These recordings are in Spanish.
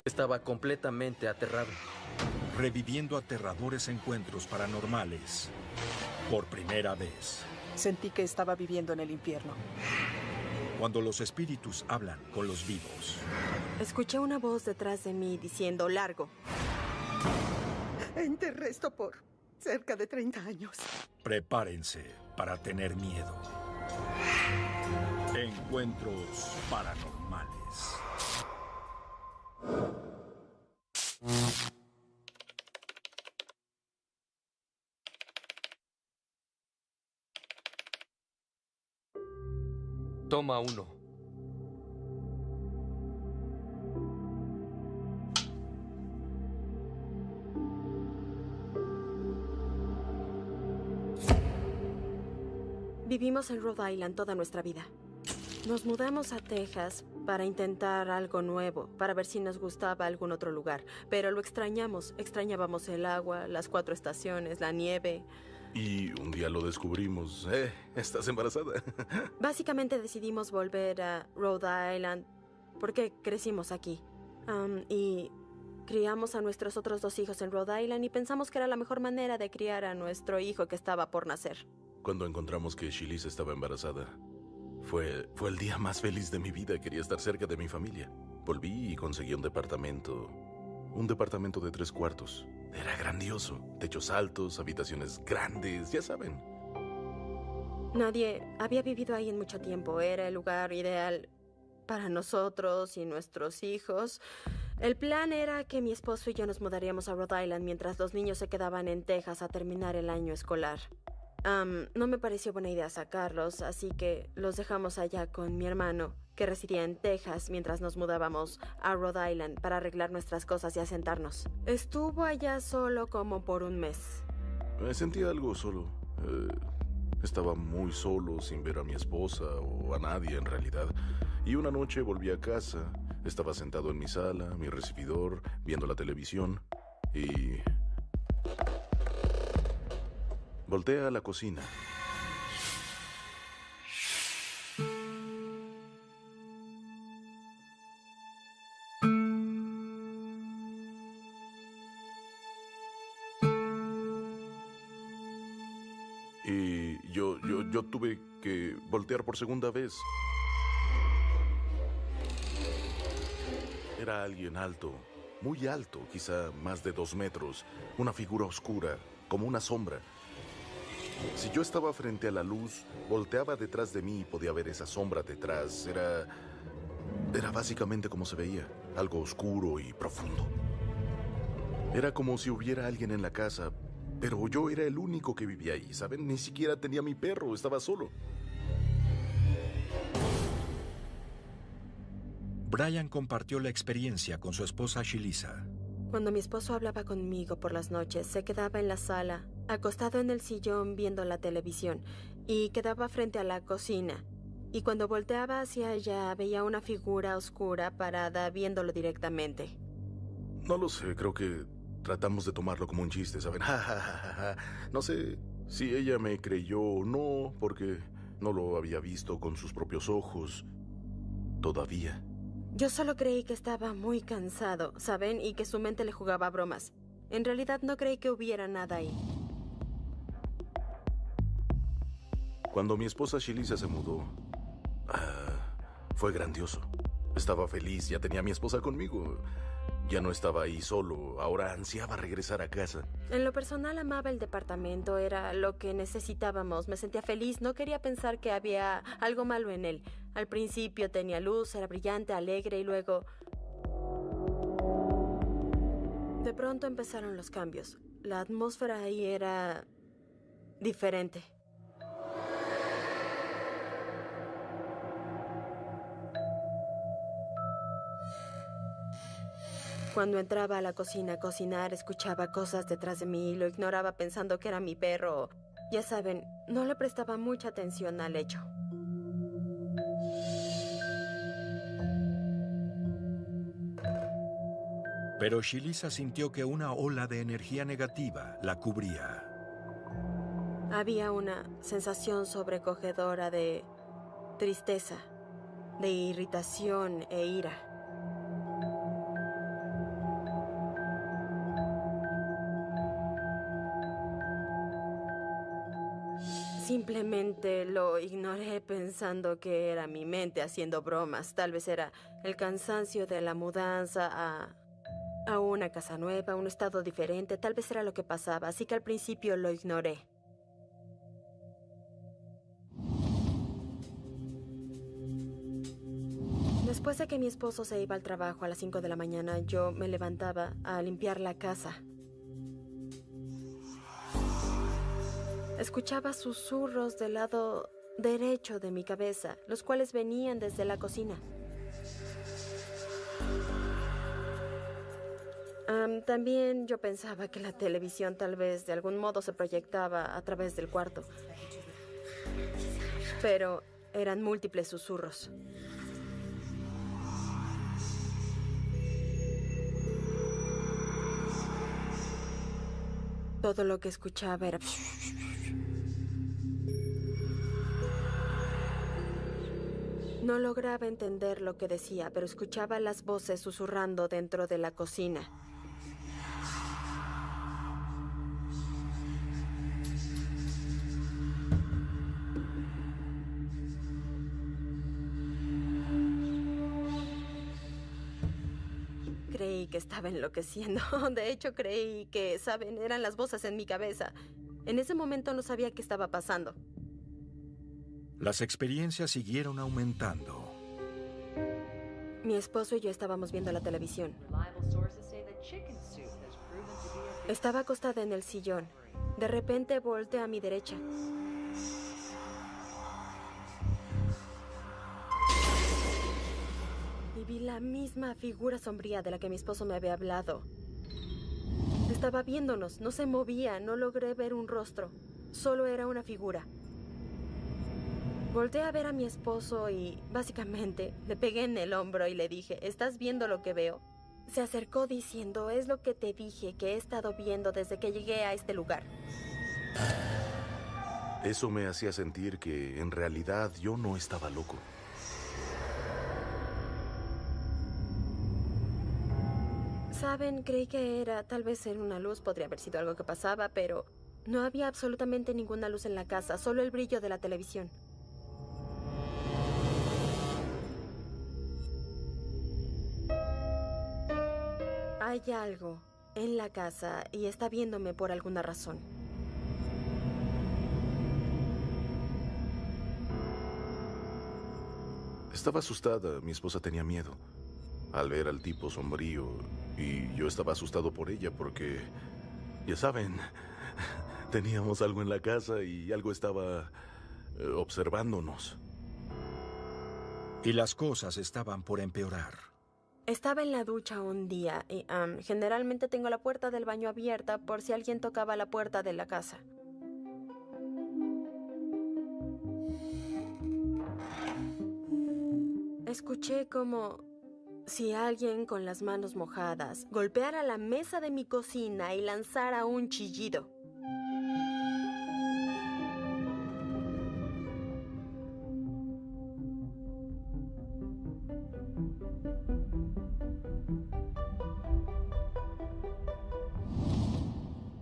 Estaba completamente aterrado. Reviviendo aterradores encuentros paranormales por primera vez. Sentí que estaba viviendo en el infierno. Cuando los espíritus hablan con los vivos. Escuché una voz detrás de mí diciendo largo. Enterré esto por cerca de 30 años. Prepárense para tener miedo. Encuentros paranormales. Toma 1. Vivimos en Rhode Island toda nuestra vida. Nos mudamos a Texas para intentar algo nuevo, para ver si nos gustaba algún otro lugar. Pero lo extrañamos. Extrañábamos el agua, las 4 estaciones, la nieve. Y un día lo descubrimos. ¿Estás embarazada? Básicamente decidimos volver a Rhode Island porque crecimos aquí. Y criamos a nuestros otros 2 hijos en Rhode Island y pensamos que era la mejor manera de criar a nuestro hijo que estaba por nacer. Cuando encontramos que Shilisa estaba embarazada, fue el día más feliz de mi vida. Quería estar cerca de mi familia. Volví y conseguí un departamento. Un departamento de 3 cuartos. Era grandioso. Techos altos, habitaciones grandes, ya saben. Nadie había vivido ahí en mucho tiempo. Era el lugar ideal para nosotros y nuestros hijos. El plan era que mi esposo y yo nos mudaríamos a Rhode Island mientras los niños se quedaban en Texas a terminar el año escolar. No me pareció buena idea sacarlos, así que los dejamos allá con mi hermano, que residía en Texas, mientras nos mudábamos a Rhode Island para arreglar nuestras cosas y asentarnos. Estuvo allá solo como por un mes. Me sentía algo solo. Estaba muy solo, sin ver a mi esposa o a nadie en realidad. Y una noche volví a casa. Estaba sentado en mi sala, mi recibidor, viendo la televisión y... volteé a la cocina. Y yo tuve que voltear por segunda vez. Era alguien alto, muy alto, quizá más de 2 metros, una figura oscura, como una sombra. Si yo estaba frente a la luz, volteaba detrás de mí y podía ver esa sombra detrás. Era básicamente como se veía, algo oscuro y profundo. Era como si hubiera alguien en la casa, pero yo era el único que vivía ahí, ¿saben? Ni siquiera tenía mi perro, estaba solo. Brian compartió la experiencia con su esposa Shilisa. Cuando mi esposo hablaba conmigo por las noches, se quedaba en la sala, acostado en el sillón viendo la televisión, y quedaba frente a la cocina. Y cuando volteaba hacia allá, veía una figura oscura parada viéndolo directamente. No lo sé, creo que tratamos de tomarlo como un chiste, ¿saben? No sé si ella me creyó o no, porque no lo había visto con sus propios ojos todavía. Yo solo creí que estaba muy cansado, ¿saben? Y que su mente le jugaba bromas. En realidad no creí que hubiera nada ahí. Cuando mi esposa Shilisa se mudó, fue grandioso. Estaba feliz, ya tenía a mi esposa conmigo. Ya no estaba ahí solo, ahora ansiaba regresar a casa. En lo personal amaba el departamento, era lo que necesitábamos. Me sentía feliz, no quería pensar que había algo malo en él. Al principio tenía luz, era brillante, alegre y luego... De pronto empezaron los cambios. La atmósfera ahí era diferente. Cuando entraba a la cocina a cocinar, escuchaba cosas detrás de mí y lo ignoraba pensando que era mi perro. Ya saben, no le prestaba mucha atención al hecho. Pero Shilisa sintió que una ola de energía negativa la cubría. Había una sensación sobrecogedora de tristeza, de irritación e ira. Simplemente lo ignoré pensando que era mi mente haciendo bromas. Tal vez era el cansancio de la mudanza a una casa nueva, un estado diferente. Tal vez era lo que pasaba, así que al principio lo ignoré. Después de que mi esposo se iba al trabajo a las 5 de la mañana, yo me levantaba a limpiar la casa. Escuchaba susurros del lado derecho de mi cabeza, los cuales venían desde la cocina. También yo pensaba que la televisión tal vez de algún modo se proyectaba a través del cuarto. Pero eran múltiples susurros. Todo lo que escuchaba era... No lograba entender lo que decía, pero escuchaba las voces susurrando dentro de la cocina. Creí que estaba enloqueciendo. De hecho, creí que, ¿saben? Eran las voces en mi cabeza. En ese momento no sabía qué estaba pasando. Las experiencias siguieron aumentando. Mi esposo y yo estábamos viendo la televisión. Estaba acostada en el sillón. De repente volteé a mi derecha. Y vi la misma figura sombría de la que mi esposo me había hablado. Estaba viéndonos, no se movía, no logré ver un rostro. Solo era una figura. Volteé a ver a mi esposo y, básicamente, le pegué en el hombro y le dije, ¿estás viendo lo que veo? Se acercó diciendo, es lo que te dije que he estado viendo desde que llegué a este lugar. Eso me hacía sentir que, en realidad, yo no estaba loco. Saben, creí que era, tal vez era una luz, podría haber sido algo que pasaba, pero no había absolutamente ninguna luz en la casa, solo el brillo de la televisión. Hay algo en la casa y está viéndome por alguna razón. Estaba asustada, mi esposa tenía miedo al ver al tipo sombrío y yo estaba asustado por ella porque, ya saben, teníamos algo en la casa y algo estaba observándonos. Y las cosas estaban por empeorar. Estaba en la ducha un día y generalmente tengo la puerta del baño abierta por si alguien tocaba la puerta de la casa. Escuché como si alguien con las manos mojadas golpeara la mesa de mi cocina y lanzara un chillido.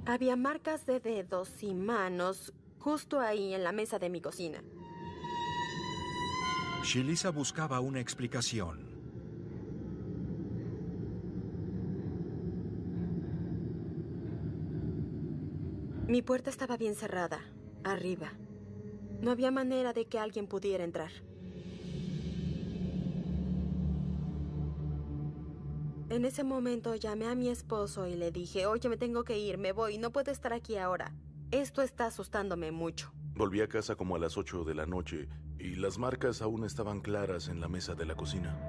Había marcas de dedos y manos justo ahí en la mesa de mi cocina. Shelisa buscaba una explicación. Mi puerta estaba bien cerrada, arriba. No había manera de que alguien pudiera entrar. En ese momento llamé a mi esposo y le dije, oye, me tengo que ir, me voy, no puedo estar aquí ahora. Esto está asustándome mucho. Volví a casa como a las 8 de la noche y las marcas aún estaban claras en la mesa de la cocina.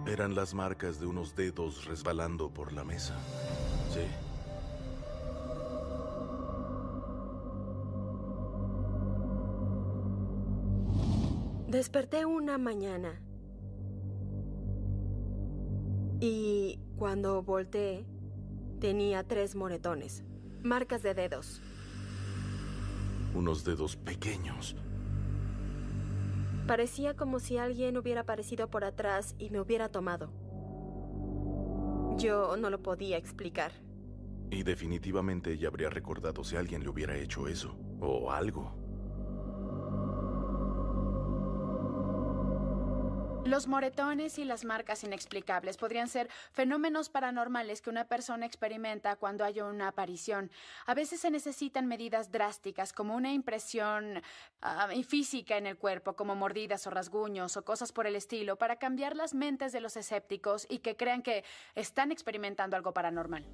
Eran las marcas de unos dedos resbalando por la mesa. Sí. Desperté una mañana. Y cuando volteé, tenía 3 moretones. Marcas de dedos. Unos dedos pequeños. Parecía como si alguien hubiera aparecido por atrás y me hubiera tomado. Yo no lo podía explicar. Y definitivamente ella habría recordado si alguien le hubiera hecho eso, o algo. Los moretones y las marcas inexplicables podrían ser fenómenos paranormales que una persona experimenta cuando hay una aparición. A veces se necesitan medidas drásticas, como una impresión física en el cuerpo, como mordidas o rasguños o cosas por el estilo, para cambiar las mentes de los escépticos y que crean que están experimentando algo paranormal.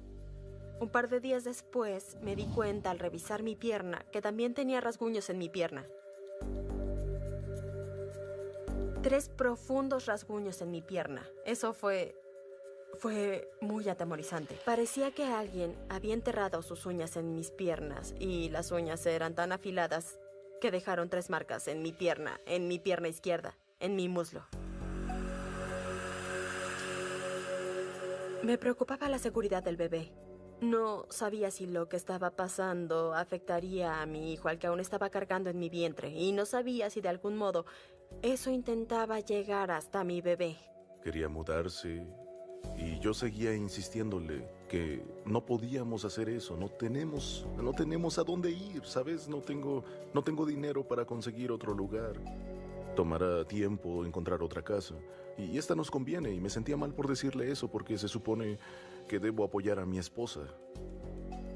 Un par de días después me di cuenta al revisar mi pierna que también tenía rasguños en mi pierna. 3 profundos rasguños en mi pierna. Eso fue muy atemorizante. Parecía que alguien había enterrado sus uñas en mis piernas y las uñas eran tan afiladas que dejaron 3 marcas en mi pierna izquierda, en mi muslo. Me preocupaba la seguridad del bebé. No sabía si lo que estaba pasando afectaría a mi hijo, al que aún estaba cargando en mi vientre, y no sabía si de algún modo eso intentaba llegar hasta mi bebé. Quería mudarse y yo seguía insistiéndole que no podíamos hacer eso. No tenemos a dónde ir, ¿sabes? No tengo dinero para conseguir otro lugar. Tomará tiempo encontrar otra casa. Y esta nos conviene, y me sentía mal por decirle eso porque se supone que debo apoyar a mi esposa.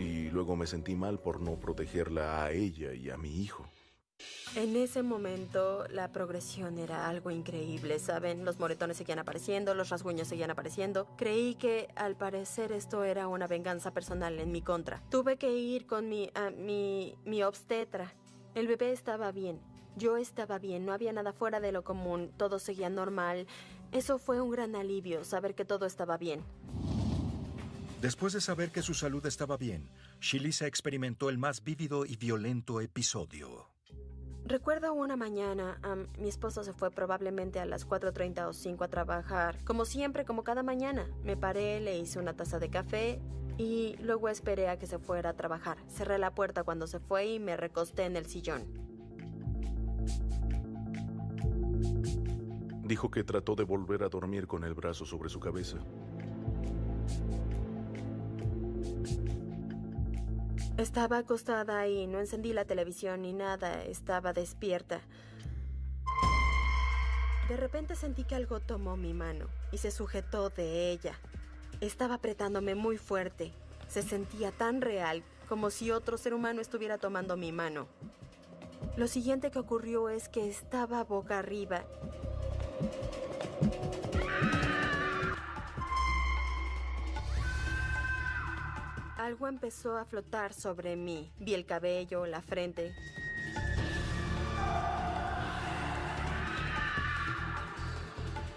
Y luego me sentí mal por no protegerla a ella y a mi hijo. En ese momento, la progresión era algo increíble, ¿saben? Los moretones seguían apareciendo, los rasguños seguían apareciendo. Creí que, al parecer, esto era una venganza personal en mi contra. Tuve que ir con mi obstetra. El bebé estaba bien. Yo estaba bien, no había nada fuera de lo común, todo seguía normal. Eso fue un gran alivio, saber que todo estaba bien. Después de saber que su salud estaba bien, Shelisa experimentó el más vívido y violento episodio. Recuerdo una mañana, mi esposo se fue probablemente a las 4:30 o 5 a trabajar. Como siempre, como cada mañana. Me paré, le hice una taza de café y luego esperé a que se fuera a trabajar. Cerré la puerta cuando se fue y me recosté en el sillón. Dijo que trató de volver a dormir con el brazo sobre su cabeza. Estaba acostada y no encendí la televisión ni nada. Estaba despierta. De repente sentí que algo tomó mi mano y se sujetó de ella. Estaba apretándome muy fuerte. Se sentía tan real, como si otro ser humano estuviera tomando mi mano. Lo siguiente que ocurrió es que estaba boca arriba. Algo empezó a flotar sobre mí. Vi el cabello, la frente.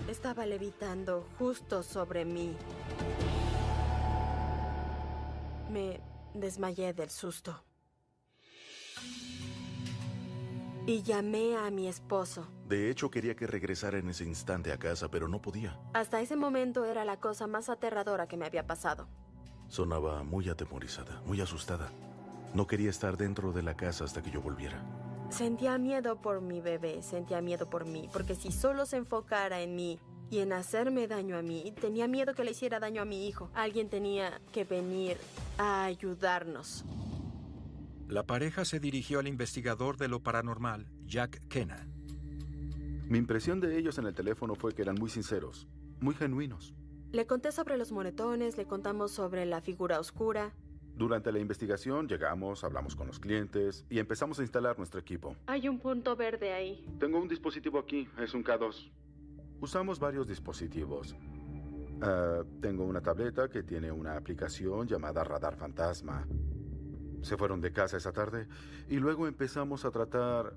Estaba levitando justo sobre mí. Me desmayé del susto. Y llamé a mi esposo. De hecho, quería que regresara en ese instante a casa, pero no podía. Hasta ese momento era la cosa más aterradora que me había pasado. Sonaba muy atemorizada, muy asustada. No quería estar dentro de la casa hasta que yo volviera. Sentía miedo por mi bebé, sentía miedo por mí, porque si solo se enfocara en mí y en hacerme daño a mí, tenía miedo que le hiciera daño a mi hijo. Alguien tenía que venir a ayudarnos. La pareja se dirigió al investigador de lo paranormal, Jack Kenna. Mi impresión de ellos en el teléfono fue que eran muy sinceros, muy genuinos. Le conté sobre los moretones, le contamos sobre la figura oscura. Durante la investigación llegamos, hablamos con los clientes y empezamos a instalar nuestro equipo. Hay un punto verde ahí. Tengo un dispositivo aquí, es un K2. Usamos varios dispositivos. Tengo una tableta que tiene una aplicación llamada Radar Fantasma. Se fueron de casa esa tarde y luego empezamos a tratar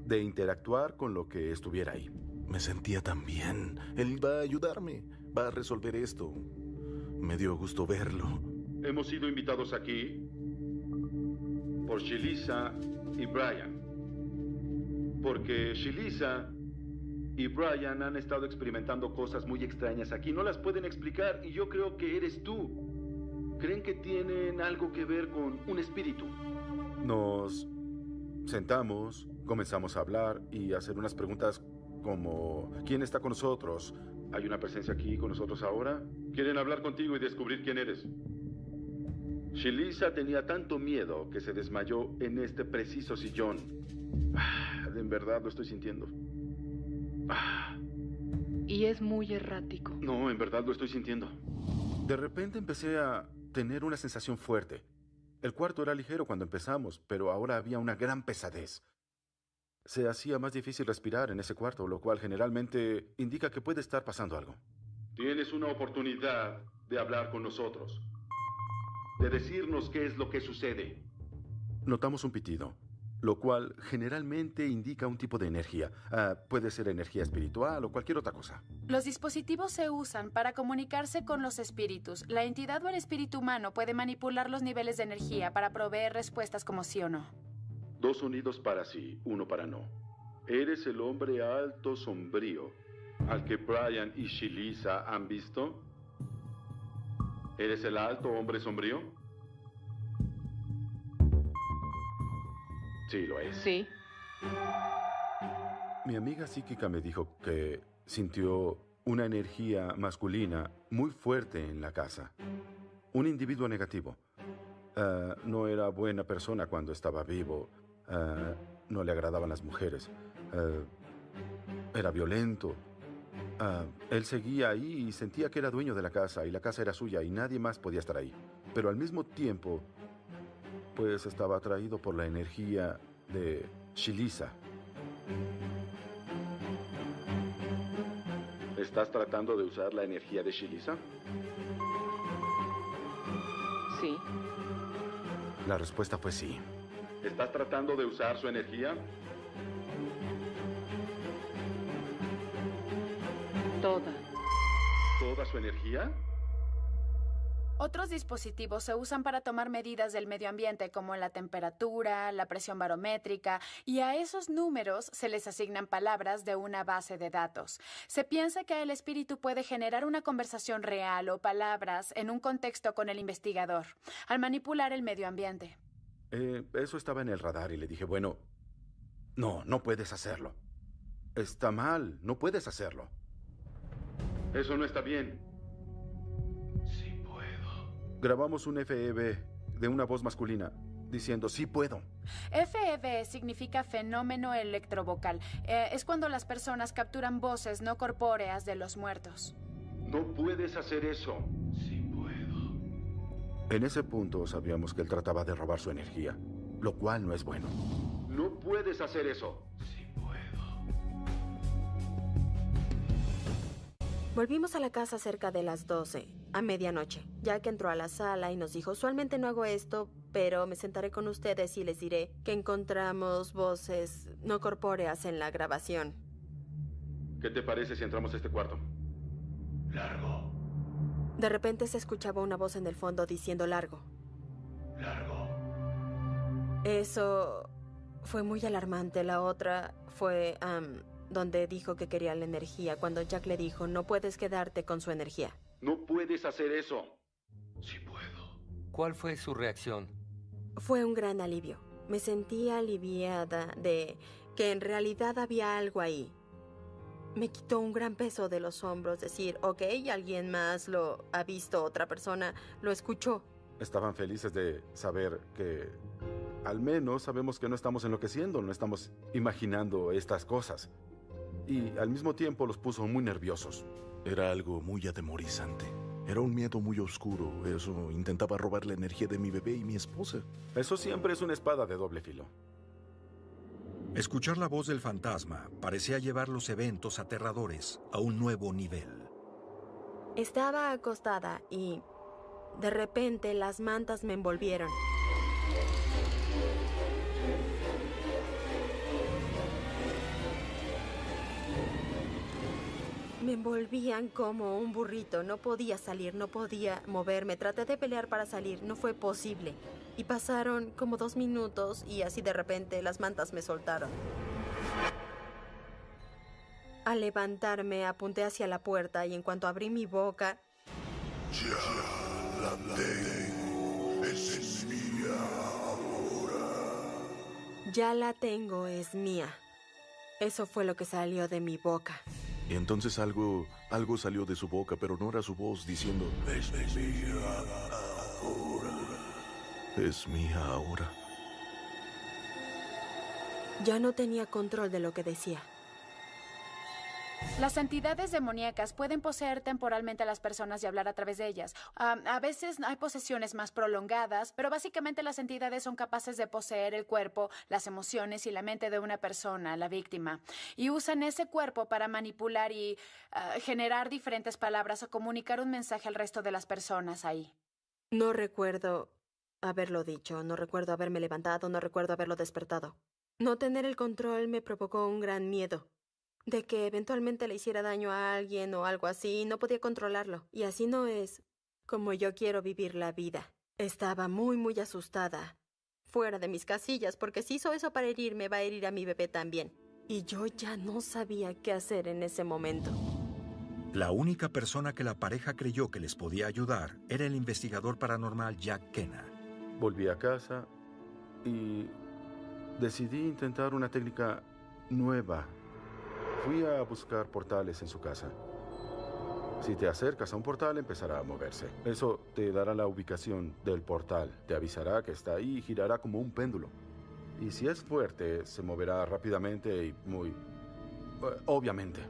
de interactuar con lo que estuviera ahí. Me sentía tan bien. Él va a ayudarme. Va a resolver esto. Me dio gusto verlo. Hemos sido invitados aquí por Shelisa y Brian. Porque Shelisa y Brian han estado experimentando cosas muy extrañas aquí. No las pueden explicar y yo creo que eres tú. Creen que tienen algo que ver con un espíritu. Nos sentamos, comenzamos a hablar y a hacer unas preguntas como ¿quién está con nosotros? ¿Hay una presencia aquí con nosotros ahora? ¿Quieren hablar contigo y descubrir quién eres? Shilisa tenía tanto miedo que se desmayó en este preciso sillón. En verdad lo estoy sintiendo. Y es muy errático. No, en verdad lo estoy sintiendo. De repente empecé a tener una sensación fuerte. El cuarto era ligero cuando empezamos, pero ahora había una gran pesadez. Se hacía más difícil respirar en ese cuarto, lo cual generalmente indica que puede estar pasando algo. Tienes una oportunidad de hablar con nosotros. De decirnos qué es lo que sucede. Notamos un pitido, lo cual generalmente indica un tipo de energía. Puede ser energía espiritual o cualquier otra cosa. Los dispositivos se usan para comunicarse con los espíritus. La entidad o el espíritu humano puede manipular los niveles de energía para proveer respuestas como sí o no. 2 sonidos para sí, 1 para no. ¿Eres el hombre alto sombrío al que Brian y Shilisa han visto? ¿Eres el alto hombre sombrío? Sí, lo es. Sí. Mi amiga psíquica me dijo que sintió una energía masculina muy fuerte en la casa. Un individuo negativo. No era buena persona cuando estaba vivo. No le agradaban las mujeres. Era violento. Él seguía ahí y sentía que era dueño de la casa y la casa era suya y nadie más podía estar ahí. Pero al mismo tiempo, pues estaba atraído por la energía de Shilisa. ¿Estás tratando de usar la energía de Shilisa? Sí. La respuesta fue sí. ¿Estás tratando de usar su energía? Toda. ¿Toda su energía? Otros dispositivos se usan para tomar medidas del medio ambiente, como la temperatura, la presión barométrica, y a esos números se les asignan palabras de una base de datos. Se piensa que el espíritu puede generar una conversación real o palabras en un contexto con el investigador, al manipular el medio ambiente. Eso estaba en el radar y le dije, bueno, no puedes hacerlo. Está mal, no puedes hacerlo. Eso no está bien. Grabamos un FEV de una voz masculina diciendo, sí puedo. FEV significa fenómeno electrovocal. Es cuando las personas capturan voces no corpóreas de los muertos. No puedes hacer eso. Sí puedo. En ese punto sabíamos que él trataba de robar su energía, lo cual no es bueno. No puedes hacer eso. Sí puedo. Volvimos a la casa cerca de las 12, a medianoche. Jack entró a la sala y nos dijo, usualmente no hago esto, pero me sentaré con ustedes y les diré que encontramos voces no corpóreas en la grabación. ¿Qué te parece si entramos a este cuarto? Largo. De repente se escuchaba una voz en el fondo diciendo largo. Largo. Eso fue muy alarmante. La otra fue donde dijo que quería la energía, cuando Jack le dijo, no puedes quedarte con su energía. No puedes hacer eso. Sí puedo. ¿Cuál fue su reacción? Fue un gran alivio. Me sentía aliviada de que en realidad había algo ahí. Me quitó un gran peso de los hombros, decir, ok, alguien más lo ha visto, otra persona lo escuchó. Estaban felices de saber que al menos sabemos que no estamos enloqueciendo, no estamos imaginando estas cosas. Y al mismo tiempo los puso muy nerviosos. Era algo muy atemorizante. Era un miedo muy oscuro. Eso intentaba robar la energía de mi bebé y mi esposa. Eso siempre es una espada de doble filo. Escuchar la voz del fantasma parecía llevar los eventos aterradores a un nuevo nivel. Estaba acostada y de repente las mantas me envolvieron. Me envolvían como un burrito. No podía salir, no podía moverme. Traté de pelear para salir, no fue posible. Y pasaron como 2 minutos y así de repente las mantas me soltaron. Al levantarme, apunté hacia la puerta y en cuanto abrí mi boca... Ya la tengo, es mía ahora. Ya la tengo, es mía. Eso fue lo que salió de mi boca. Y entonces algo salió de su boca, pero no era su voz diciendo, Es mía ahora. es mía ahora. Ya no tenía control de lo que decía. Las entidades demoníacas pueden poseer temporalmente a las personas y hablar a través de ellas. A veces hay posesiones más prolongadas, pero básicamente las entidades son capaces de poseer el cuerpo, las emociones y la mente de una persona, la víctima. Y usan ese cuerpo para manipular y generar diferentes palabras o comunicar un mensaje al resto de las personas ahí. No recuerdo haberlo dicho, no recuerdo haberme levantado, no recuerdo haberlo despertado. No tener el control me provocó un gran miedo. De que eventualmente le hiciera daño a alguien o algo así, no podía controlarlo. Y así no es como yo quiero vivir la vida. Estaba muy asustada. Fuera de mis casillas, porque si hizo eso para herirme, va a herir a mi bebé también. Y yo ya no sabía qué hacer en ese momento. La única persona que la pareja creyó que les podía ayudar era el investigador paranormal Jack Kenna. Volví a casa y decidí intentar una técnica nueva. Fui a buscar portales en su casa. Si te acercas a un portal, empezará a moverse. Eso te dará la ubicación del portal. Te avisará que está ahí y girará como un péndulo. Y si es fuerte, se moverá rápidamente y muy... obviamente.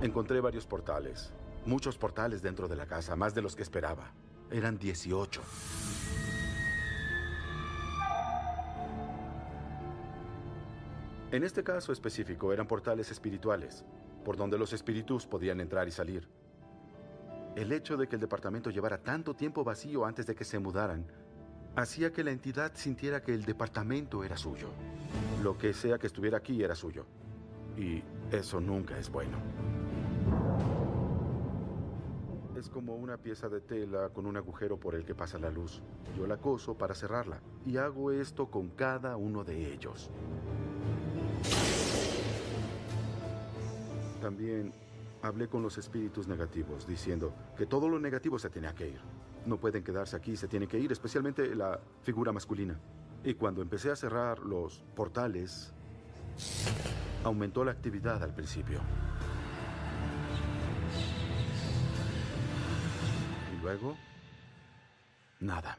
Encontré varios portales. Muchos portales dentro de la casa, más de los que esperaba. Eran 18. En este caso específico eran portales espirituales, por donde los espíritus podían entrar y salir. El hecho de que el departamento llevara tanto tiempo vacío antes de que se mudaran, hacía que la entidad sintiera que el departamento era suyo. Lo que sea que estuviera aquí era suyo. Y eso nunca es bueno. Es como una pieza de tela con un agujero por el que pasa la luz. Yo la coso para cerrarla, y hago esto con cada uno de ellos. También hablé con los espíritus negativos, diciendo que todo lo negativo se tenía que ir. No pueden quedarse aquí, se tiene que ir, especialmente la figura masculina. Y cuando empecé a cerrar los portales, aumentó la actividad al principio. Y luego, nada.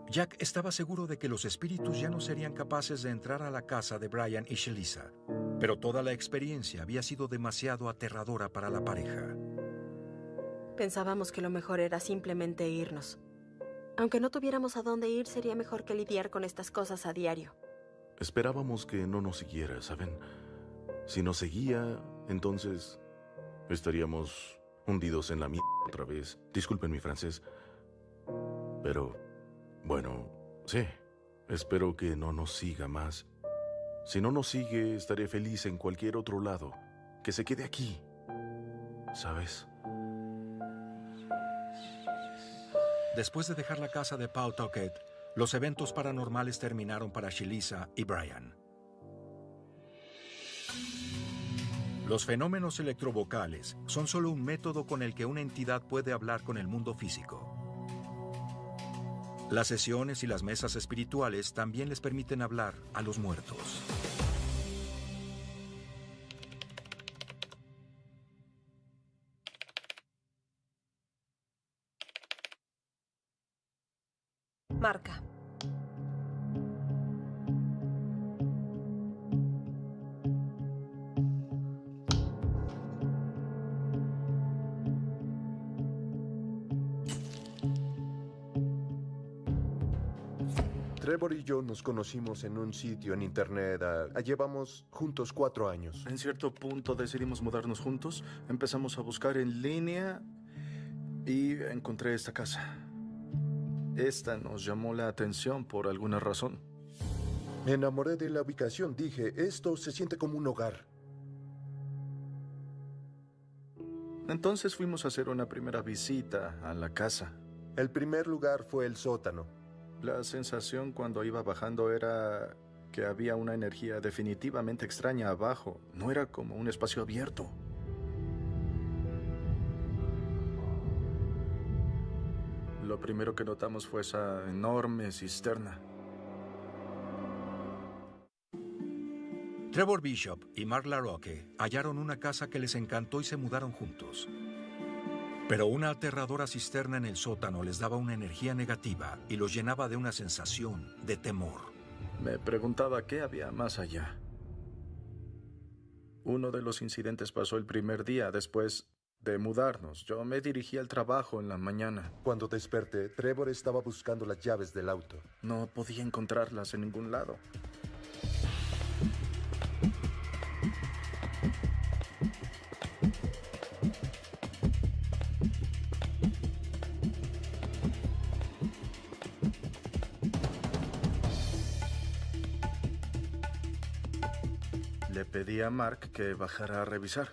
Jack estaba seguro de que los espíritus ya no serían capaces de entrar a la casa de Brian y Shelisa, pero toda la experiencia había sido demasiado aterradora para la pareja. Pensábamos que lo mejor era simplemente irnos. Aunque no tuviéramos a dónde ir, sería mejor que lidiar con estas cosas a diario. Esperábamos que no nos siguiera, ¿saben? Si nos seguía, entonces estaríamos hundidos en la mierda otra vez. Disculpen mi francés. Pero, bueno, sí. Espero que no nos siga más. Si no nos sigue, estaré feliz en cualquier otro lado. Que se quede aquí. ¿Sabes? Después de dejar la casa de Pawtucket, los eventos paranormales terminaron para Shelisa y Brian. Los fenómenos electrovocales son solo un método con el que una entidad puede hablar con el mundo físico. Las sesiones y las mesas espirituales también les permiten hablar a los muertos. Marca. Trevor y yo nos conocimos en un sitio en internet. Llevamos juntos 4 años. En cierto punto decidimos mudarnos juntos. Empezamos a buscar en línea y encontré esta casa. Esta nos llamó la atención por alguna razón. Me enamoré de la ubicación. Dije, esto se siente como un hogar. Entonces fuimos a hacer una primera visita a la casa. El primer lugar fue el sótano. La sensación cuando iba bajando era que había una energía definitivamente extraña abajo. No era como un espacio abierto. Lo primero que notamos fue esa enorme cisterna. Trevor Bishop y Mark LaRocque hallaron una casa que les encantó y se mudaron juntos. Pero una aterradora cisterna en el sótano les daba una energía negativa y los llenaba de una sensación de temor. Me preguntaba qué había más allá. Uno de los incidentes pasó el primer día después de mudarnos. Yo me dirigí al trabajo en la mañana. Cuando desperté, Trevor estaba buscando las llaves del auto. No podía encontrarlas en ningún lado. Le pedí a Mark que bajara a revisar.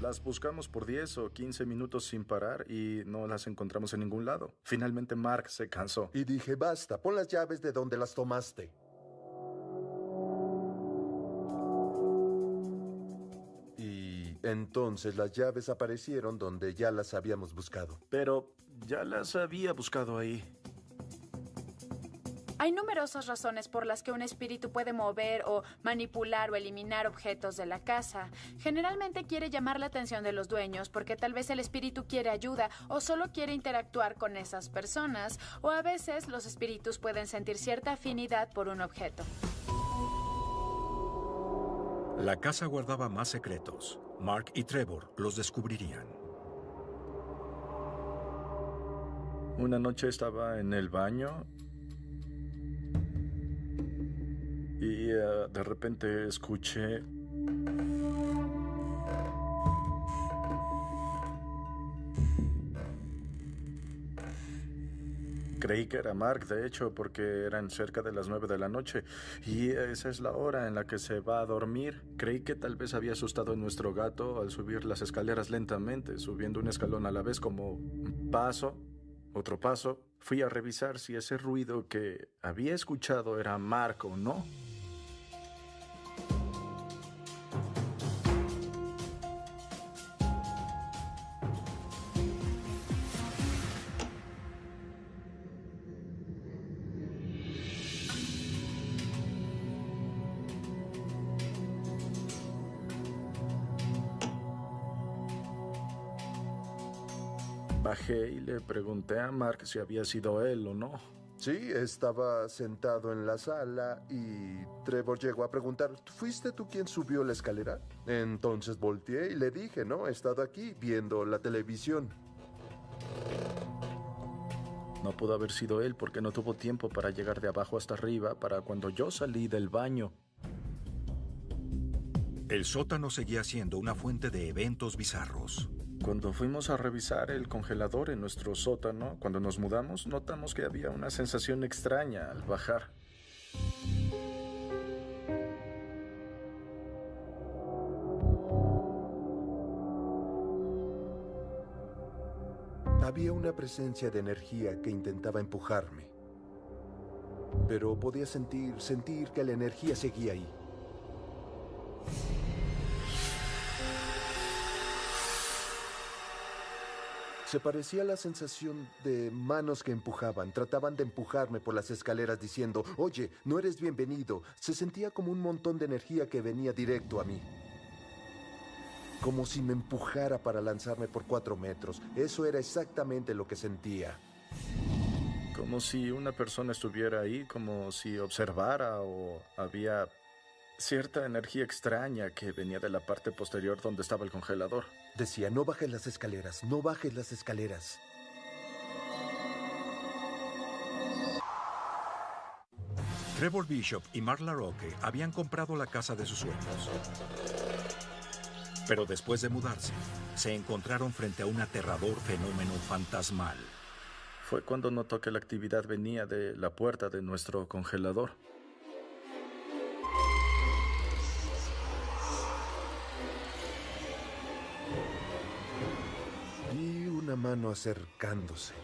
Las buscamos por 10 o 15 minutos sin parar y no las encontramos en ningún lado. Finalmente Mark se cansó. Y dije, basta, pon las llaves de donde las tomaste. Y entonces las llaves aparecieron donde ya las habíamos buscado. Pero ya las había buscado ahí. Hay numerosas razones por las que un espíritu puede mover o manipular o eliminar objetos de la casa. Generalmente quiere llamar la atención de los dueños porque tal vez el espíritu quiere ayuda o solo quiere interactuar con esas personas, o a veces los espíritus pueden sentir cierta afinidad por un objeto. La casa guardaba más secretos. Mark y Trevor los descubrirían. Una noche estaba en el baño y de repente escuché creí que era Mark, de hecho, porque eran cerca de las 9 de la noche y esa es la hora en la que se va a dormir. Creí que tal vez había asustado a nuestro gato al subir las escaleras lentamente, subiendo un escalón a la vez, como un paso, otro paso. Fui a revisar si ese ruido que había escuchado era Mark o no. Bajé y le pregunté a Mark si había sido él o no. Sí, estaba sentado en la sala y Trevor llegó a preguntar, ¿fuiste tú quien subió la escalera? Entonces volteé y le dije, no, he estado aquí viendo la televisión. No pudo haber sido él porque no tuvo tiempo para llegar de abajo hasta arriba para cuando yo salí del baño. El sótano seguía siendo una fuente de eventos bizarros. Cuando fuimos a revisar el congelador en nuestro sótano, cuando nos mudamos, notamos que había una sensación extraña al bajar. Había una presencia de energía que intentaba empujarme. Pero podía sentir que la energía seguía ahí. Se parecía a la sensación de manos que empujaban. Trataban de empujarme por las escaleras diciendo, oye, no eres bienvenido. Se sentía como un montón de energía que venía directo a mí. Como si me empujara para lanzarme por 4 metros. Eso era exactamente lo que sentía. Como si una persona estuviera ahí, como si observara o había cierta energía extraña que venía de la parte posterior donde estaba el congelador. Decía, no bajes las escaleras, no bajes las escaleras. Trevor Bishop y Mark LaRocque habían comprado la casa de sus sueños. Pero después de mudarse, se encontraron frente a un aterrador fenómeno fantasmal. Fue cuando notó que la actividad venía de la puerta de nuestro congelador. Una mano acercándose,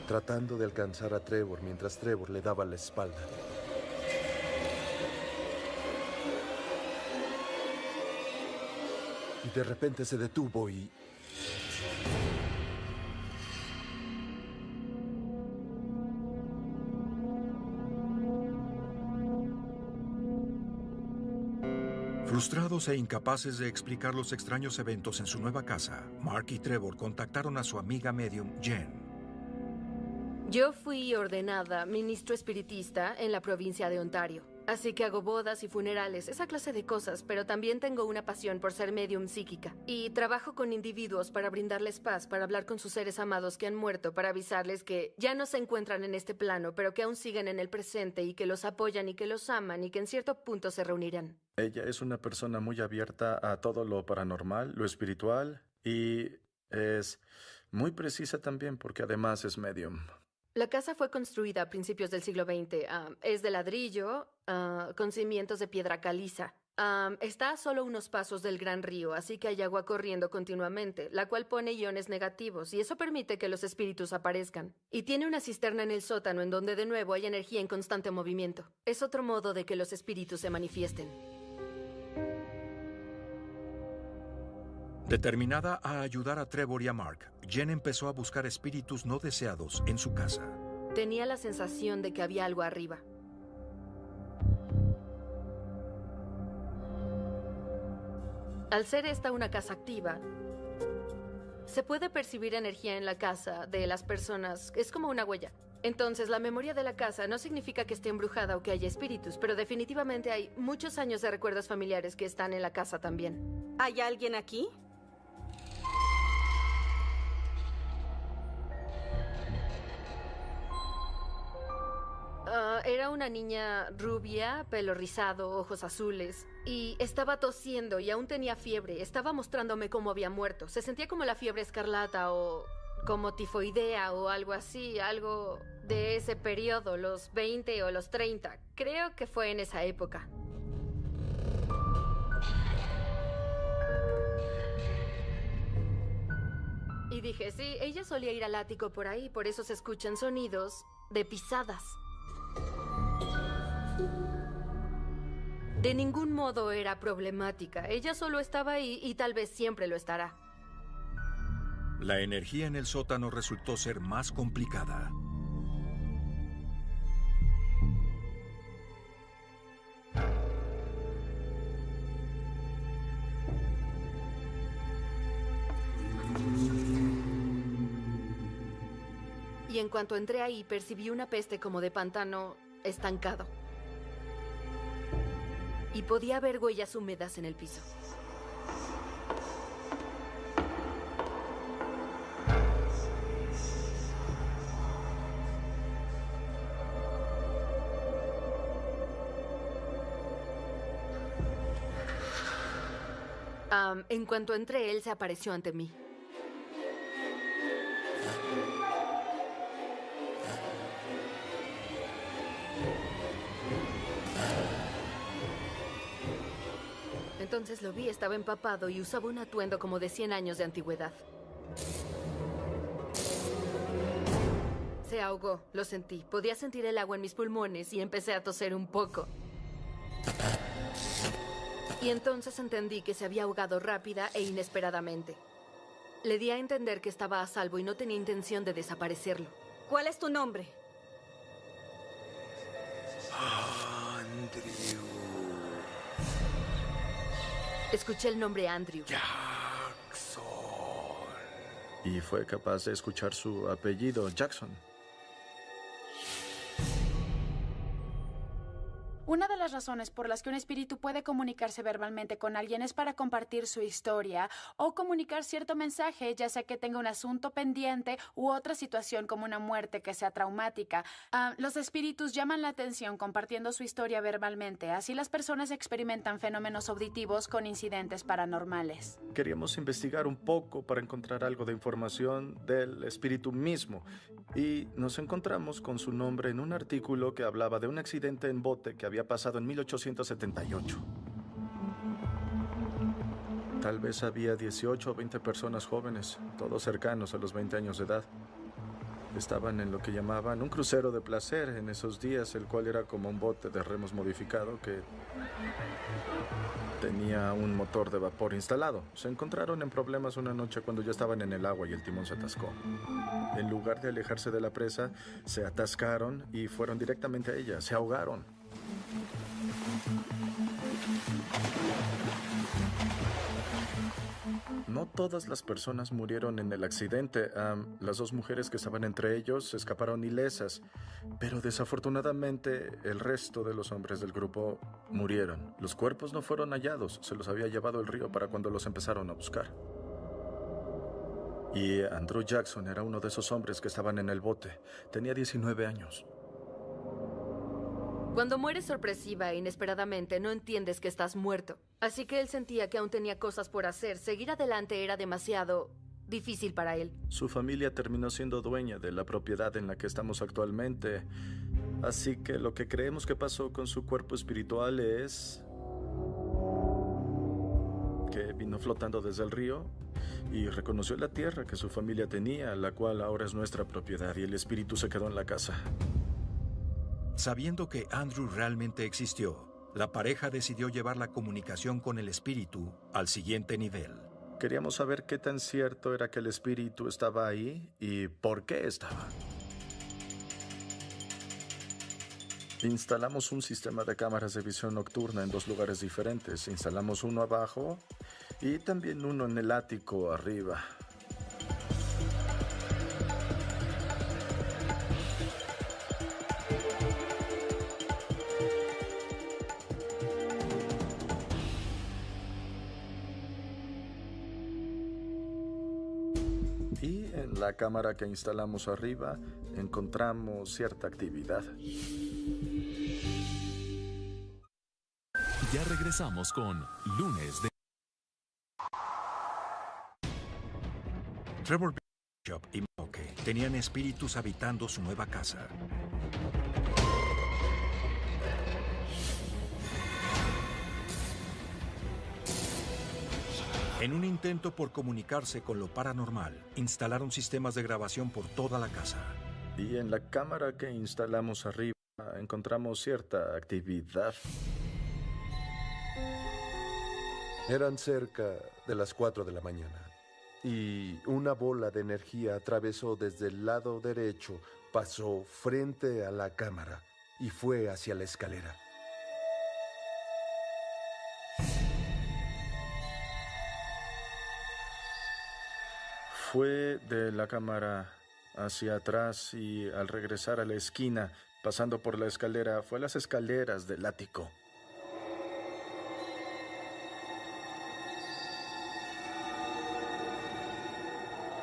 tratando de alcanzar a Trevor mientras Trevor le daba la espalda. Y de repente se detuvo y... Frustrados e incapaces de explicar los extraños eventos en su nueva casa, Mark y Trevor contactaron a su amiga medium, Jen. Yo fui ordenada ministro espiritista en la provincia de Ontario. Así que hago bodas y funerales, esa clase de cosas, pero también tengo una pasión por ser medium psíquica. Y trabajo con individuos para brindarles paz, para hablar con sus seres amados que han muerto, para avisarles que ya no se encuentran en este plano, pero que aún siguen en el presente y que los apoyan y que los aman y que en cierto punto se reunirán. Ella es una persona muy abierta a todo lo paranormal, lo espiritual, y es muy precisa también porque además es medium. La casa fue construida a principios del siglo XX. Es de ladrillo, con cimientos de piedra caliza. Está a solo unos pasos del gran río, así que hay agua corriendo continuamente, la cual pone iones negativos, y eso permite que los espíritus aparezcan. Y tiene una cisterna en el sótano en donde de nuevo hay energía en constante movimiento. Es otro modo de que los espíritus se manifiesten. Determinada a ayudar a Trevor y a Mark, Jen empezó a buscar espíritus no deseados en su casa. Tenía la sensación de que había algo arriba. Al ser esta una casa activa, se puede percibir energía en la casa de las personas. Es como una huella. Entonces, la memoria de la casa no significa que esté embrujada o que haya espíritus, pero definitivamente hay muchos años de recuerdos familiares que están en la casa también. ¿Hay alguien aquí? Era una niña rubia, pelo rizado, ojos azules, y estaba tosiendo y aún tenía fiebre. Estaba mostrándome cómo había muerto. Se sentía como la fiebre escarlata o como tifoidea o algo así, algo de ese periodo, los 20 o los 30. Creo que fue en esa época. Y dije, sí, ella solía ir al ático por ahí, por eso se escuchan sonidos de pisadas. De ningún modo era problemática. Ella solo estaba ahí y tal vez siempre lo estará. La energía en el sótano resultó ser más complicada. Y en cuanto entré ahí, percibí una peste como de pantano estancado. Y podía ver huellas húmedas en el piso. En cuanto entré, él se apareció ante mí. Entonces lo vi, estaba empapado y usaba un atuendo como de 100 años de antigüedad. Se ahogó, lo sentí. Podía sentir el agua en mis pulmones y empecé a toser un poco. Y entonces entendí que se había ahogado rápida e inesperadamente. Le di a entender que estaba a salvo y no tenía intención de desaparecerlo. ¿Cuál es tu nombre? Andrew. Escuché el nombre Andrew. Jackson. Y fue capaz de escuchar su apellido, Jackson. Una de las razones por las que un espíritu puede comunicarse verbalmente con alguien es para compartir su historia o comunicar cierto mensaje, ya sea que tenga un asunto pendiente u otra situación como una muerte que sea traumática. Los espíritus llaman la atención compartiendo su historia verbalmente. Así las personas experimentan fenómenos auditivos con incidentes paranormales. Queríamos investigar un poco para encontrar algo de información del espíritu mismo y nos encontramos con su nombre en un artículo que hablaba de un accidente en bote que había pasado en 1878. Tal vez había 18 o 20 personas jóvenes, todos cercanos a los 20 años de edad. Estaban en lo que llamaban un crucero de placer en esos días, el cual era como un bote de remos modificado que tenía un motor de vapor instalado. Se encontraron en problemas una noche cuando ya estaban en el agua y el timón se atascó. En lugar de alejarse de la presa, se atascaron y fueron directamente a ella. Se ahogaron. No todas las personas murieron en el accidente. Las dos mujeres que estaban entre ellos escaparon ilesas, pero desafortunadamente el resto de los hombres del grupo murieron. Los cuerpos no fueron hallados, se los había llevado el río para cuando los empezaron a buscar. Y Andrew Jackson era uno de esos hombres que estaban en el bote. Tenía 19 años. Cuando mueres sorpresiva e inesperadamente, no entiendes que estás muerto. Así que él sentía que aún tenía cosas por hacer. Seguir adelante era demasiado difícil para él. Su familia terminó siendo dueña de la propiedad en la que estamos actualmente. Así que lo que creemos que pasó con su cuerpo espiritual es que vino flotando desde el río y reconoció la tierra que su familia tenía, la cual ahora es nuestra propiedad, y el espíritu se quedó en la casa. Sabiendo que Andrew realmente existió, la pareja decidió llevar la comunicación con el espíritu al siguiente nivel. Queríamos saber qué tan cierto era que el espíritu estaba ahí y por qué estaba. Instalamos un sistema de cámaras de visión nocturna en 2 lugares diferentes. Instalamos uno abajo y también uno en el ático arriba. Y en la cámara que instalamos arriba encontramos cierta actividad. Ya regresamos con Lunes de... Trevor Bishop y Moke tenían espíritus habitando su nueva casa. En un intento por comunicarse con lo paranormal, instalaron sistemas de grabación por toda la casa. Y en la cámara que instalamos arriba encontramos cierta actividad. Eran cerca de las 4 de la mañana y una bola de energía atravesó desde el lado derecho, pasó frente a la cámara y fue hacia la escalera. Fue de la cámara hacia atrás y al regresar a la esquina, pasando por la escalera, fue a las escaleras del ático.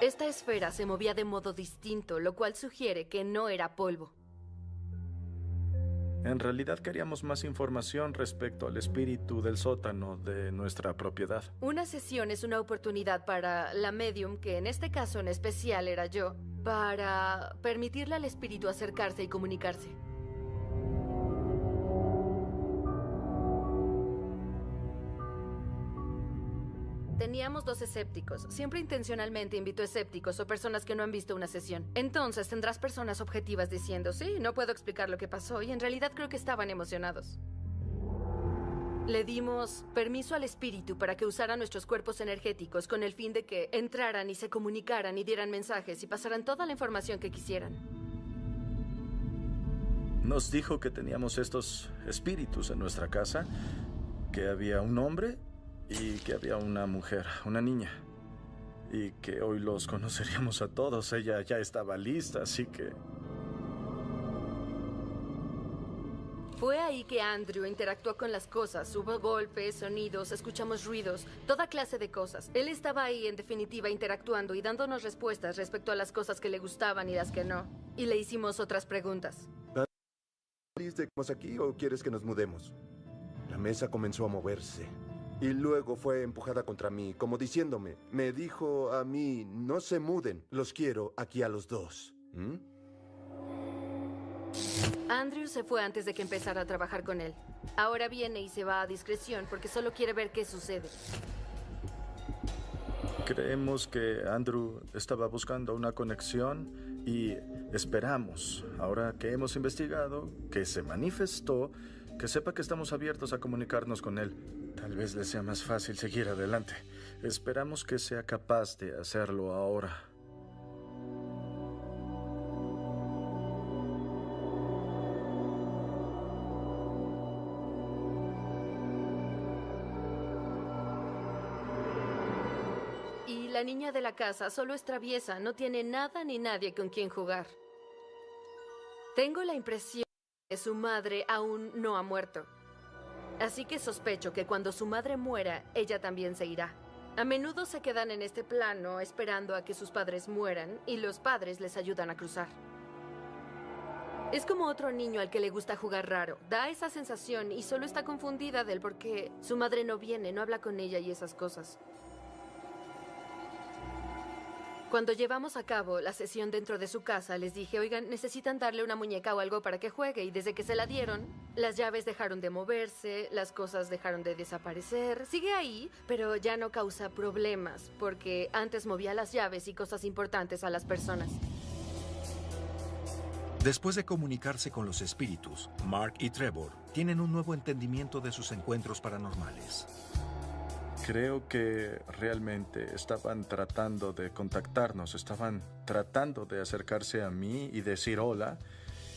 Esta esfera se movía de modo distinto, lo cual sugiere que no era polvo. En realidad queríamos más información respecto al espíritu del sótano de nuestra propiedad. Una sesión es una oportunidad para la medium, que en este caso en especial era yo, para permitirle al espíritu acercarse y comunicarse. Teníamos 2 escépticos. Siempre intencionalmente invito escépticos o personas que no han visto una sesión. Entonces tendrás personas objetivas diciendo, sí, no puedo explicar lo que pasó, y en realidad creo que estaban emocionados. Le dimos permiso al espíritu para que usara nuestros cuerpos energéticos con el fin de que entraran y se comunicaran y dieran mensajes y pasaran toda la información que quisieran. Nos dijo que teníamos estos espíritus en nuestra casa, que había un hombre y que había una mujer, una niña, y que hoy los conoceríamos a todos. Ella ya estaba lista, así que... Fue ahí que Andrew interactuó con las cosas. Hubo golpes, sonidos, escuchamos ruidos, toda clase de cosas. Él estaba ahí, en definitiva, interactuando y dándonos respuestas respecto a las cosas que le gustaban y las que no. Y le hicimos otras preguntas. ¿Feliz de que estamos aquí o quieres que nos mudemos? La mesa comenzó a moverse. Y luego fue empujada contra mí, como diciéndome, me dijo a mí, no se muden, los quiero aquí a los dos. Andrew se fue antes de que empezara a trabajar con él. Ahora viene y se va a discreción porque solo quiere ver qué sucede. Creemos que Andrew estaba buscando una conexión y esperamos, ahora que hemos investigado, que se manifestó, que sepa que estamos abiertos a comunicarnos con él. Tal vez le sea más fácil seguir adelante. Esperamos que sea capaz de hacerlo ahora. Y la niña de la casa solo es traviesa, no tiene nada ni nadie con quien jugar. Tengo la impresión de que su madre aún no ha muerto. Así que sospecho que cuando su madre muera, ella también se irá. A menudo se quedan en este plano esperando a que sus padres mueran y los padres les ayudan a cruzar. Es como otro niño al que le gusta jugar raro. Da esa sensación y solo está confundida del por qué su madre no viene, no habla con ella y esas cosas. Cuando llevamos a cabo la sesión dentro de su casa, les dije, oigan, necesitan darle una muñeca o algo para que juegue. Y desde que se la dieron, las llaves dejaron de moverse, las cosas dejaron de desaparecer. Sigue ahí, pero ya no causa problemas, porque antes movía las llaves y cosas importantes a las personas. Después de comunicarse con los espíritus, Mark y Trevor tienen un nuevo entendimiento de sus encuentros paranormales. Creo que realmente estaban tratando de contactarnos, estaban tratando de acercarse a mí y decir hola.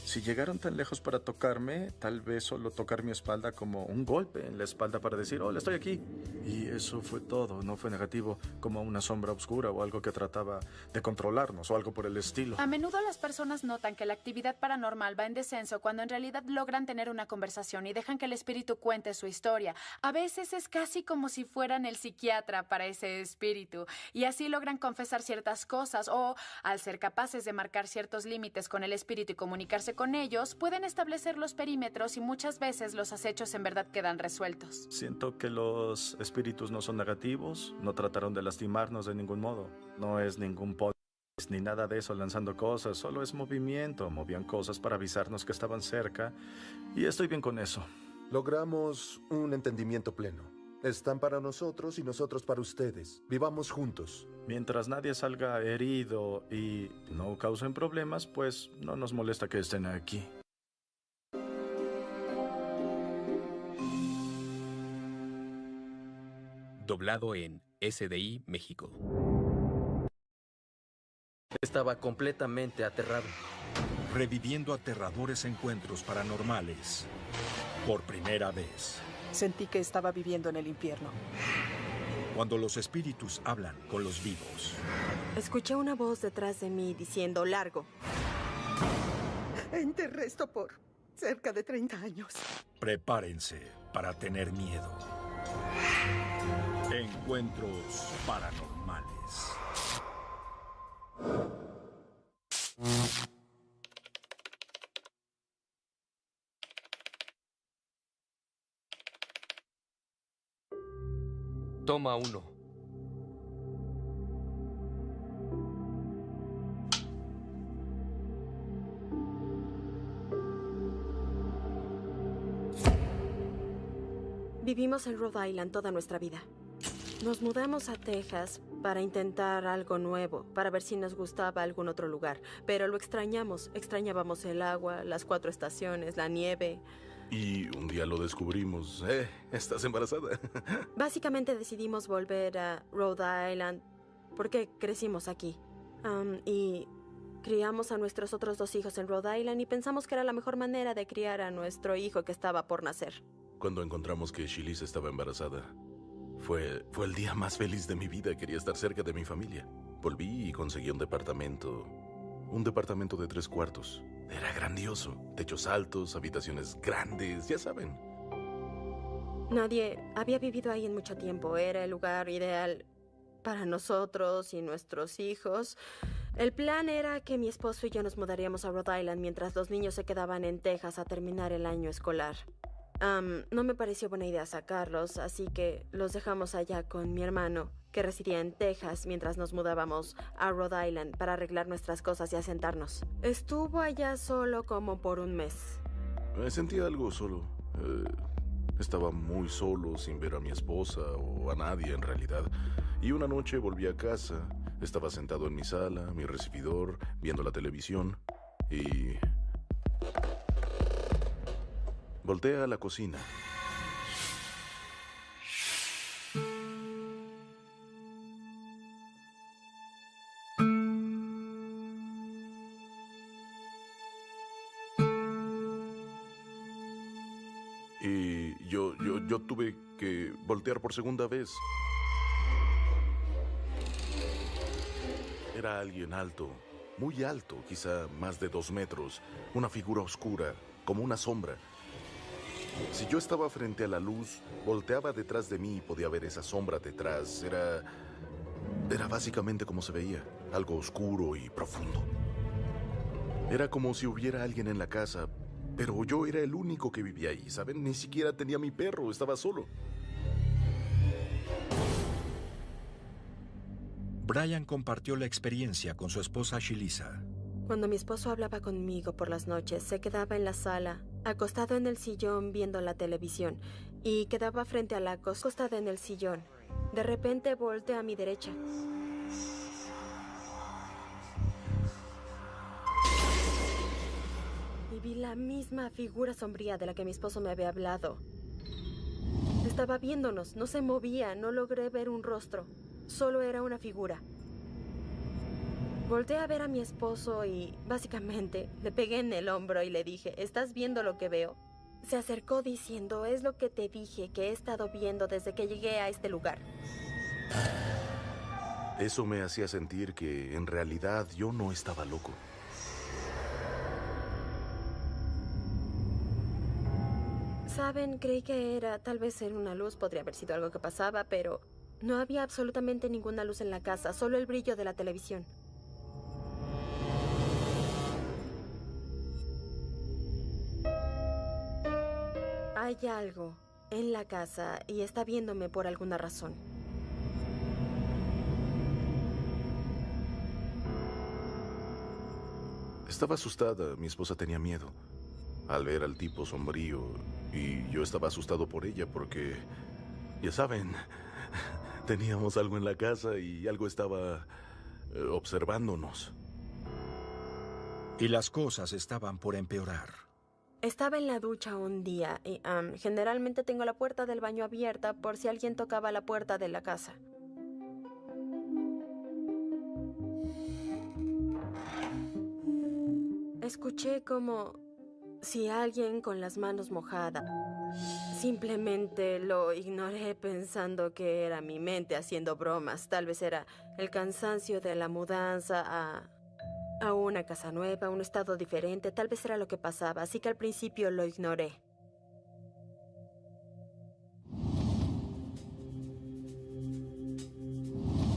Si llegaron tan lejos para tocarme, tal vez solo tocar mi espalda como un golpe en la espalda para decir hola, estoy aquí. Y eso fue todo, no fue negativo, como una sombra oscura o algo que trataba de controlarnos o algo por el estilo. A menudo las personas notan que la actividad paranormal va en descenso cuando en realidad logran tener una conversación y dejan que el espíritu cuente su historia. A veces es casi como si fueran el psiquiatra para ese espíritu y así logran confesar ciertas cosas o, al ser capaces de marcar ciertos límites con el espíritu y comunicarse con ellos, pueden establecer los perímetros y muchas veces los acechos en verdad quedan resueltos. Siento que los espíritus no son negativos, no trataron de lastimarnos de ningún modo. No es ningún podcast ni nada de eso lanzando cosas, solo es movimiento. Movían cosas para avisarnos que estaban cerca y estoy bien con eso. Logramos un entendimiento pleno. Están para nosotros y nosotros para ustedes. Vivamos juntos. Mientras nadie salga herido y no causen problemas, pues no nos molesta que estén aquí. Doblado en SDI México. Estaba completamente aterrado. Reviviendo aterradores encuentros paranormales. Por primera vez. Sentí que estaba viviendo en el infierno. Cuando los espíritus hablan con los vivos. Escuché una voz detrás de mí diciendo largo. Enterré esto por cerca de 30 años. Prepárense para tener miedo. Encuentros paranormales. Toma 1. Vivimos en Rhode Island toda nuestra vida. Nos mudamos a Texas para intentar algo nuevo, para ver si nos gustaba algún otro lugar. Pero lo extrañamos. Extrañábamos el agua, las 4 estaciones, la nieve. Y un día lo descubrimos. ¿Estás embarazada? Básicamente decidimos volver a Rhode Island porque crecimos aquí. Y criamos a nuestros otros 2 hijos en Rhode Island y pensamos que era la mejor manera de criar a nuestro hijo que estaba por nacer. Cuando encontramos que Shilisa estaba embarazada, fue el día más feliz de mi vida. Quería estar cerca de mi familia. Volví y conseguí un departamento. Un departamento de 3 cuartos. Era grandioso. Techos altos, habitaciones grandes, ya saben. Nadie había vivido ahí en mucho tiempo. Era el lugar ideal para nosotros y nuestros hijos. El plan era que mi esposo y yo nos mudaríamos a Rhode Island mientras los niños se quedaban en Texas a terminar el año escolar. No me pareció buena idea sacarlos, así que los dejamos allá con mi hermano, que residía en Texas, mientras nos mudábamos a Rhode Island para arreglar nuestras cosas y asentarnos. Estuvo allá solo como por un mes. Me sentía algo solo. Estaba muy solo sin ver a mi esposa o a nadie en realidad. Y una noche volví a casa, estaba sentado en mi sala, mi recibidor, viendo la televisión, y volteé a la cocina. Y yo tuve que voltear por segunda vez. Era alguien alto, muy alto, quizá más de 2 metros, una figura oscura, como una sombra. Si yo estaba frente a la luz, volteaba detrás de mí y podía ver esa sombra detrás. Era básicamente como se veía, algo oscuro y profundo. Era como si hubiera alguien en la casa, pero yo era el único que vivía ahí, ¿saben? Ni siquiera tenía mi perro, estaba solo. Brian compartió la experiencia con su esposa Shelisa. Cuando mi esposo hablaba conmigo por las noches, se quedaba en la sala, acostado en el sillón viendo la televisión, y quedaba frente a la acostada en el sillón. De repente volteé a mi derecha. Y vi la misma figura sombría de la que mi esposo me había hablado. Estaba viéndonos, no se movía, no logré ver un rostro. Solo era una figura. Volteé a ver a mi esposo y, básicamente, le pegué en el hombro y le dije, ¿estás viendo lo que veo? Se acercó diciendo, es lo que te dije que he estado viendo desde que llegué a este lugar. Eso me hacía sentir que, en realidad, yo no estaba loco. Saben, creí que tal vez era una luz, podría haber sido algo que pasaba, pero no había absolutamente ninguna luz en la casa, solo el brillo de la televisión. Hay algo en la casa y está viéndome por alguna razón. Estaba asustada, mi esposa tenía miedo al ver al tipo sombrío y yo estaba asustado por ella porque, ya saben, teníamos algo en la casa y algo estaba observándonos. Y las cosas estaban por empeorar. Estaba en la ducha un día y generalmente tengo la puerta del baño abierta por si alguien tocaba la puerta de la casa. Escuché como si alguien con las manos mojadas. Simplemente lo ignoré pensando que era mi mente haciendo bromas. Tal vez era el cansancio de la mudanza a una casa nueva, un estado diferente. Tal vez era lo que pasaba, así que al principio lo ignoré.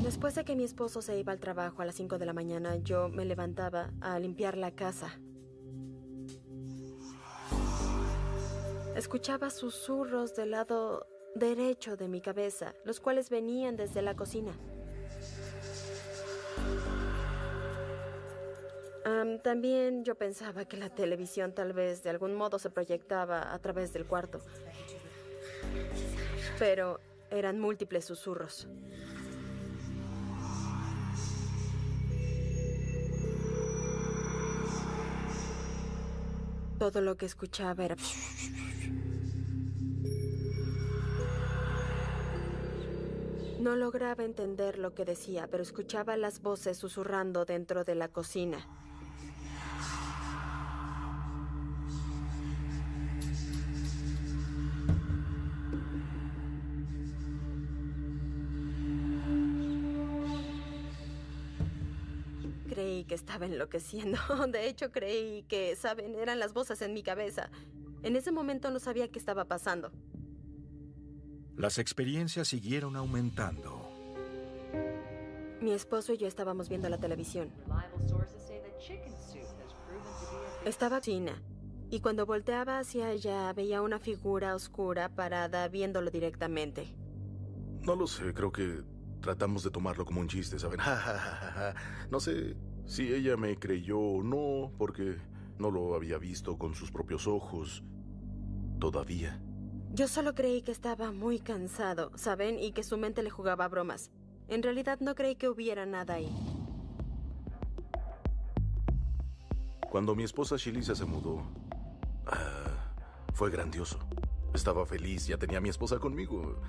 Después de que mi esposo se iba al trabajo a las 5 de la mañana, yo me levantaba a limpiar la casa. Escuchaba susurros del lado derecho de mi cabeza, los cuales venían desde la cocina. También yo pensaba que la televisión tal vez de algún modo se proyectaba a través del cuarto. Pero eran múltiples susurros. Todo lo que escuchaba era... No lograba entender lo que decía, pero escuchaba las voces susurrando dentro de la cocina. Creí que estaba enloqueciendo. De hecho, creí que, ¿saben? Eran las voces en mi cabeza. En ese momento no sabía qué estaba pasando. Las experiencias siguieron aumentando. Mi esposo y yo estábamos viendo la televisión. Estaba China, y cuando volteaba hacia ella veía una figura oscura parada viéndolo directamente. No lo sé, creo que tratamos de tomarlo como un chiste, ¿saben? No sé si ella me creyó o no, porque no lo había visto con sus propios ojos todavía. Yo solo creí que estaba muy cansado, ¿saben? Y que su mente le jugaba bromas. En realidad no creí que hubiera nada ahí. Cuando mi esposa Shelisa se mudó, fue grandioso. Estaba feliz, ya tenía a mi esposa conmigo.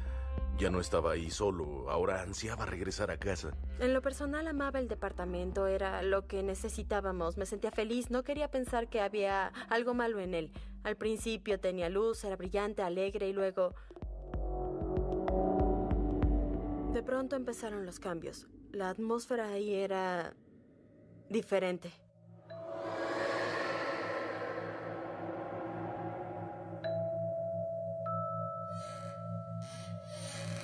Ya no estaba ahí solo, ahora ansiaba regresar a casa. En lo personal amaba el departamento, era lo que necesitábamos. Me sentía feliz, no quería pensar que había algo malo en él. Al principio tenía luz, era brillante, alegre y luego... De pronto empezaron los cambios. La atmósfera ahí era diferente.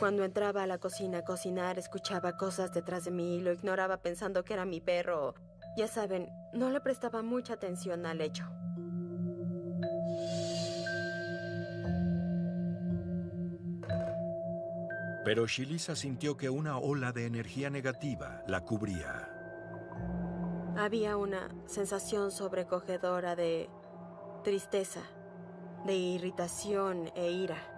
Cuando entraba a la cocina a cocinar, escuchaba cosas detrás de mí y lo ignoraba pensando que era mi perro. Ya saben, no le prestaba mucha atención al hecho. Pero Shelisa sintió que una ola de energía negativa la cubría. Había una sensación sobrecogedora de tristeza, de irritación e ira.